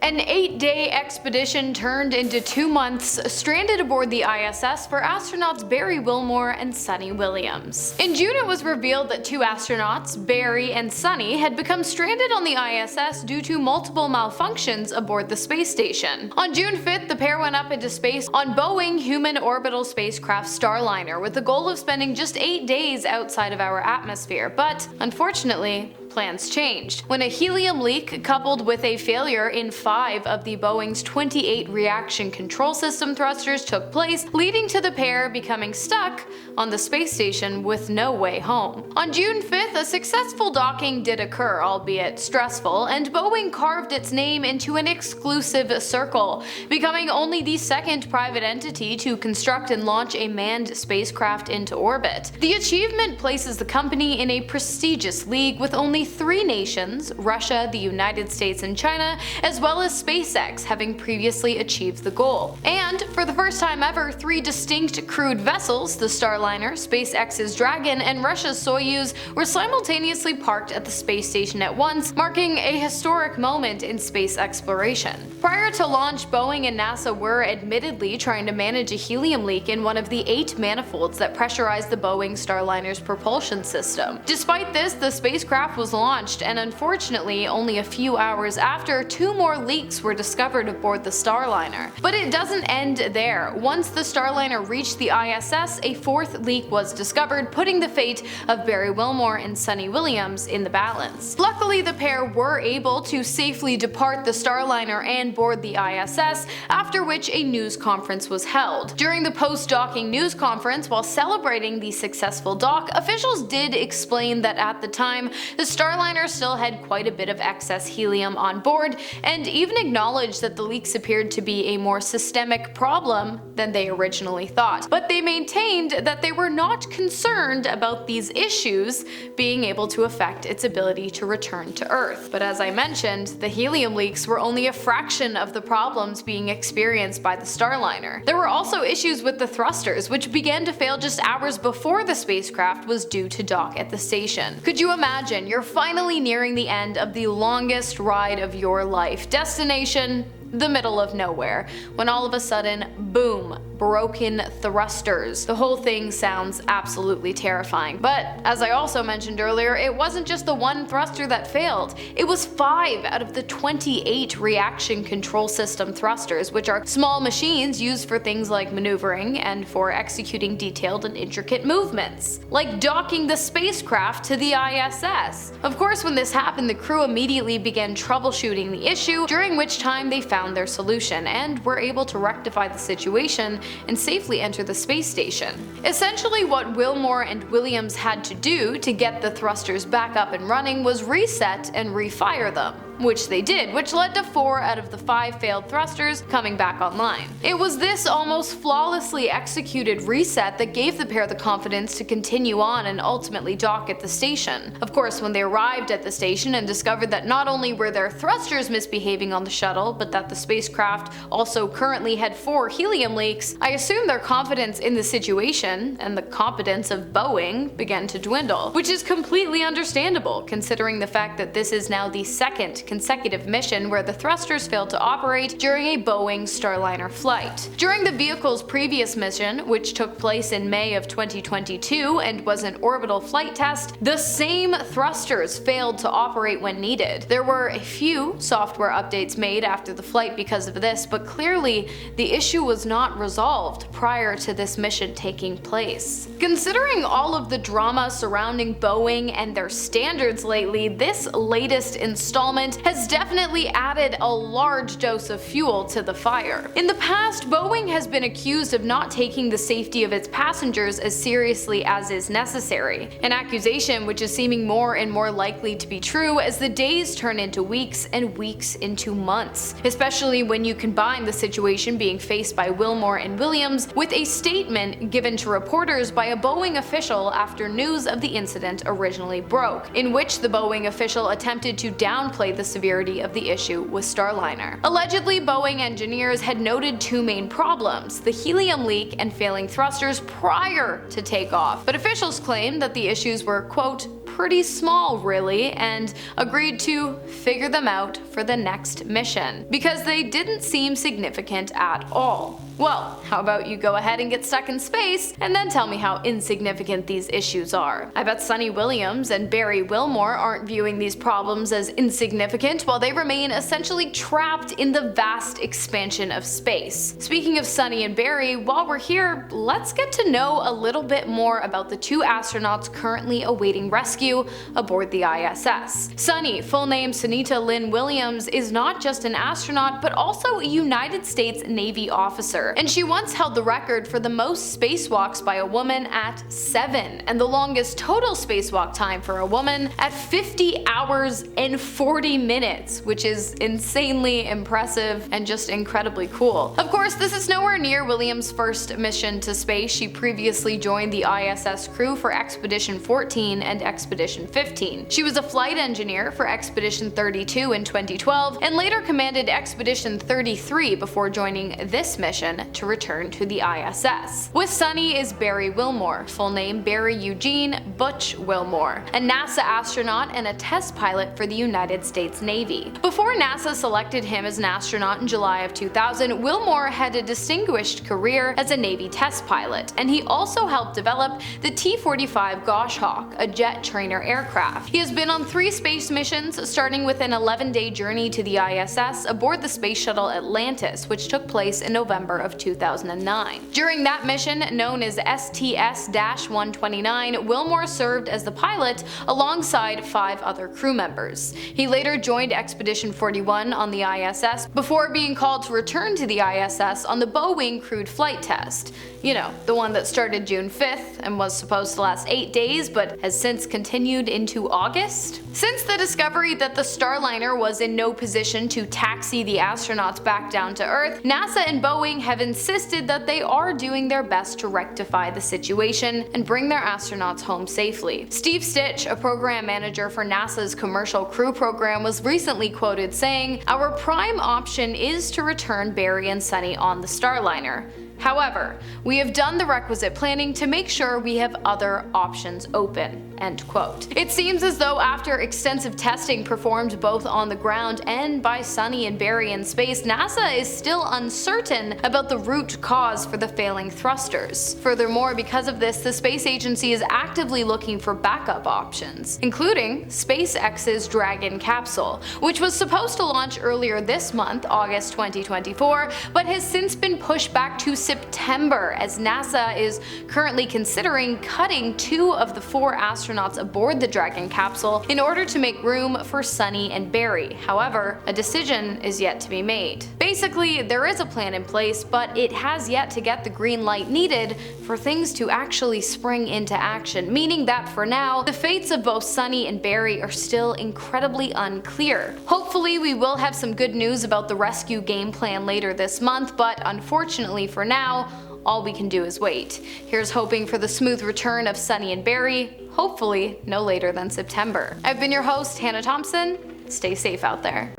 An 8-day expedition turned into 2 months stranded aboard the ISS for astronauts Barry Wilmore and Suni Williams. In June, it was revealed that 2 astronauts, Barry and Suni, had become stranded on the ISS due to multiple malfunctions aboard the space station. On June 5th, the pair went up into space on Boeing human orbital spacecraft Starliner with the goal of spending just 8 days outside of our atmosphere, but unfortunately, plans changed when a helium leak coupled with a failure in 5 of the Boeing's 28 reaction control system thrusters took place, leading to the pair becoming stuck on the space station with no way home. On June 5th, a successful docking did occur, albeit stressful, and Boeing carved its name into an exclusive circle, becoming only the second private entity to construct and launch a manned spacecraft into orbit. The achievement places the company in a prestigious league with only 3 nations, Russia, the United States, and China, as well as SpaceX, having previously achieved the goal. And for the first time ever, 3 distinct crewed vessels, the Starliner, SpaceX's Dragon, and Russia's Soyuz, were simultaneously parked at the space station at once, marking a historic moment in space exploration. Prior to launch, Boeing and NASA were admittedly trying to manage a helium leak in one of the 8 manifolds that pressurized the Boeing Starliner's propulsion system. Despite this, the spacecraft was launched, and unfortunately, only a few hours after, 2 more leaks were discovered aboard the Starliner. But it doesn't end there. Once the Starliner reached the ISS, a 4th leak was discovered, putting the fate of Barry Wilmore and Suni Williams in the balance. Luckily, the pair were able to safely depart the Starliner and board the ISS, after which a news conference was held. During the post-docking news conference, while celebrating the successful dock, officials did explain that at the time, the Starliner still had quite a bit of excess helium on board, and even acknowledged that the leaks appeared to be a more systemic problem than they originally thought. But they maintained that they were not concerned about these issues being able to affect its ability to return to Earth. But as I mentioned, the helium leaks were only a fraction of the problems being experienced by the Starliner. There were also issues with the thrusters, which began to fail just hours before the spacecraft was due to dock at the station. Could you imagine? You're finally nearing the end of the longest ride of your life. Destination: the middle of nowhere, when all of a sudden, boom, broken thrusters. The whole thing sounds absolutely terrifying. But as I also mentioned earlier, it wasn't just the 1 thruster that failed. It was 5 out of the 28 reaction control system thrusters, which are small machines used for things like maneuvering and for executing detailed and intricate movements, like docking the spacecraft to the ISS. Of course, when this happened, the crew immediately began troubleshooting the issue, during which time they found their solution and were able to rectify the situation and safely enter the space station. Essentially, what Wilmore and Williams had to do to get the thrusters back up and running was reset and refire them, which they did, which led to 4 out of the 5 failed thrusters coming back online. It was this almost flawlessly executed reset that gave the pair the confidence to continue on and ultimately dock at the station. Of course, when they arrived at the station and discovered that not only were their thrusters misbehaving on the shuttle, but that the spacecraft also currently had 4 helium leaks, I assume their confidence in the situation and the competence of Boeing began to dwindle, which is completely understandable considering the fact that this is now the 2nd consecutive mission where the thrusters failed to operate during a Boeing Starliner flight. During the vehicle's previous mission, which took place in May of 2022 and was an orbital flight test, the same thrusters failed to operate when needed. There were a few software updates made after the flight because of this, but clearly the issue was not resolved prior to this mission taking place. Considering all of the drama surrounding Boeing and their standards lately, this latest installment has definitely added a large dose of fuel to the fire. In the past, Boeing has been accused of not taking the safety of its passengers as seriously as is necessary, an accusation which is seeming more and more likely to be true as the days turn into weeks and weeks into months, especially when you combine the situation being faced by Wilmore and Williams with a statement given to reporters by a Boeing official after news of the incident originally broke, in which the Boeing official attempted to downplay the severity of the issue with Starliner. Allegedly, Boeing engineers had noted 2 main problems: the helium leak and failing thrusters prior to takeoff, but officials claimed that the issues were, quote, pretty small really, and agreed to figure them out for the next mission, because they didn't seem significant at all. Well, how about you go ahead and get stuck in space, and then tell me how insignificant these issues are. I bet Sunny Williams and Barry Wilmore aren't viewing these problems as insignificant while they remain essentially trapped in the vast expansion of space. Speaking of Sunny and Barry, while we're here, let's get to know a little bit more about the two astronauts currently awaiting rescue aboard the ISS. Sunny, full name Sunita Lynn Williams, is not just an astronaut but also a United States Navy officer, and she once held the record for the most spacewalks by a woman at 7, and the longest total spacewalk time for a woman at 50 hours and 40 minutes, which is insanely impressive and just incredibly cool. Of course, this is nowhere near Williams' first mission to space. She previously joined the ISS crew for Expedition 14 and Expedition 15. She was a flight engineer for Expedition 32 in 2012, and later commanded Expedition 33 before joining this mission to return to the ISS. With Sunny is Barry Wilmore, full name Barry Eugene Butch Wilmore, a NASA astronaut and a test pilot for the United States Navy. Before NASA selected him as an astronaut in July of 2000, Wilmore had a distinguished career as a Navy test pilot, and he also helped develop the T-45 Goshawk, a jet trainer aircraft. He has been on 3 space missions, starting with an 11-day journey to the ISS aboard the space shuttle Atlantis, which took place in November of 2009. During that mission, known as STS-129, Wilmore served as the pilot alongside 5 other crew members. He later joined Expedition 41 on the ISS before being called to return to the ISS on the Boeing crewed flight test. You know, the one that started June 5th and was supposed to last 8 days but has since continued into August. Since the discovery that the Starliner was in no position to taxi the astronauts back down to Earth, NASA and Boeing have insisted that they are doing their best to rectify the situation and bring their astronauts home safely. Steve Stitch, a program manager for NASA's Commercial Crew Program, was recently quoted saying, "Our prime option is to return Barry and Sunny on the Starliner. However, we have done the requisite planning to make sure we have other options open." End quote. It seems as though after extensive testing performed both on the ground and by Sunny and Barry in space, NASA is still uncertain about the root cause for the failing thrusters. Furthermore, because of this, the space agency is actively looking for backup options, including SpaceX's Dragon capsule, which was supposed to launch earlier this month, August 2024, but has since been pushed back to September, as NASA is currently considering cutting 2 of the 4 astronauts aboard the Dragon capsule in order to make room for Sunny and Barry. However, a decision is yet to be made. Basically, there is a plan in place, but it has yet to get the green light needed for things to actually spring into action, meaning that for now, the fates of both Sunny and Barry are still incredibly unclear. Hopefully, we will have some good news about the rescue game plan later this month, but unfortunately for now, all we can do is wait. Here's hoping for the smooth return of Sunny and Barry, hopefully no later than September. I've been your host, Hannah Thompson. Stay safe out there.